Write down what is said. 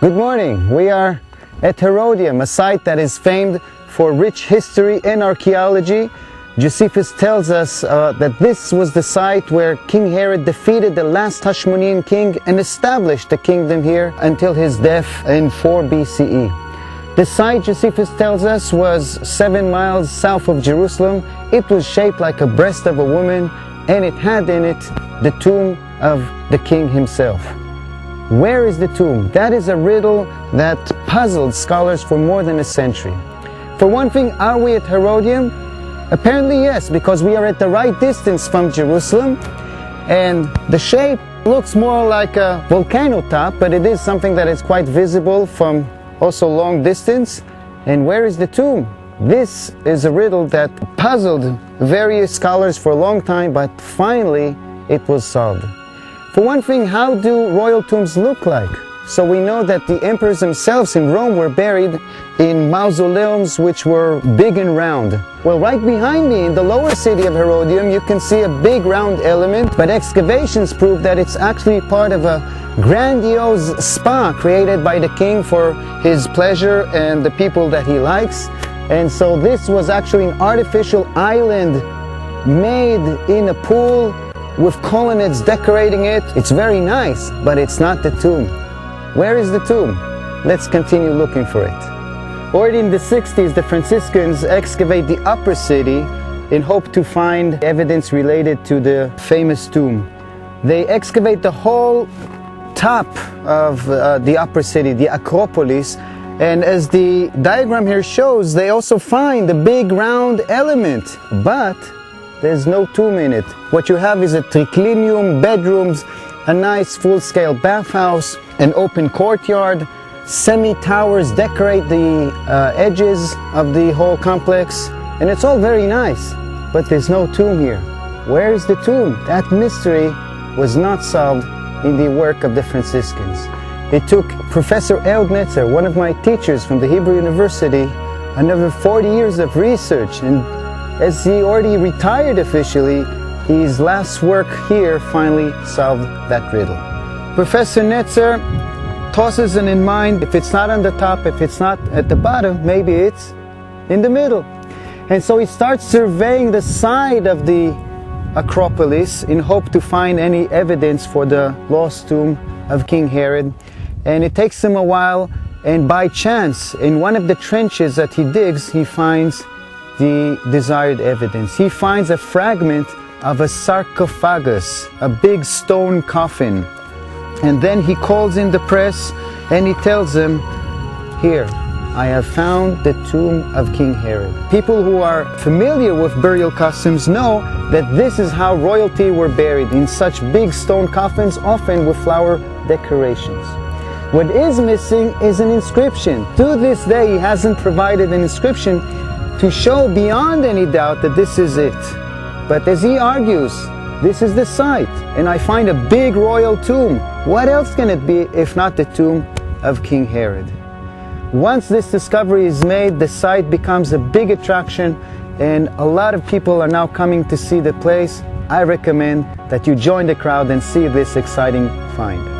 Good morning. We are at Herodion, a site that is famed for rich history and archaeology. Josephus tells us that this was the site where King Herod defeated the last Hashmonean king and established the kingdom here until his death in 4 BCE. The site, Josephus tells us, was 7 miles south of Jerusalem. It was shaped like a breast of a woman, and it had in it the tomb of the king himself. Where is the tomb? That is a riddle that puzzled scholars for more than a century. For one thing, are we at Herodion? Apparently yes, because we are at the right distance from Jerusalem, and the shape looks more like a volcano top, but it is something that is quite visible from also long distance. And where is the tomb? This is a riddle that puzzled various scholars for a long time, but finally it was solved. For one thing, how do royal tombs look like? So we know that the emperors themselves in Rome were buried in mausoleums which were big and round. Well, right behind me in the lower city of Herodion, you can see a big round element, but excavations prove that it's actually part of a grandiose spa created by the king for his pleasure and the people that he likes. And so this was actually an artificial island made in a pool with colonnades decorating it. It's very nice, but it's not the tomb. Where is the tomb? Let's continue looking for it. Already in the 60s, the Franciscans excavate the upper city in hope to find evidence related to the famous tomb. They excavate the whole top of the upper city, the Acropolis, and as the diagram here shows, they also find the big round element, but there's no tomb in it. What you have is a triclinium, bedrooms, a nice full-scale bathhouse, an open courtyard, semi-towers decorate the edges of the whole complex, and it's all very nice, but there's no tomb here. Where is the tomb? That mystery was not solved in the work of the Franciscans. It took Professor Ehud Netzer, one of my teachers from the Hebrew University, another 40 years of research, and as he already retired officially, his last work here finally solved that riddle. Professor Netzer tosses it in mind, if it's not on the top, if it's not at the bottom, maybe it's in the middle. And so he starts surveying the side of the Acropolis in hope to find any evidence for the lost tomb of King Herod. And it takes him a while, and by chance, in one of the trenches that he digs, he finds the desired evidence. He finds a fragment of a sarcophagus, a big stone coffin. And then he calls in the press and he tells them, "Here, I have found the tomb of King Herod." People who are familiar with burial customs know that this is how royalty were buried, in such big stone coffins, often with flower decorations. What is missing is an inscription. To this day, he hasn't provided an inscription to show beyond any doubt that this is it. But as he argues, this is the site, and I find a big royal tomb. What else can it be if not the tomb of King Herod? Once this discovery is made, the site becomes a big attraction, and a lot of people are now coming to see the place. I recommend that you join the crowd and see this exciting find.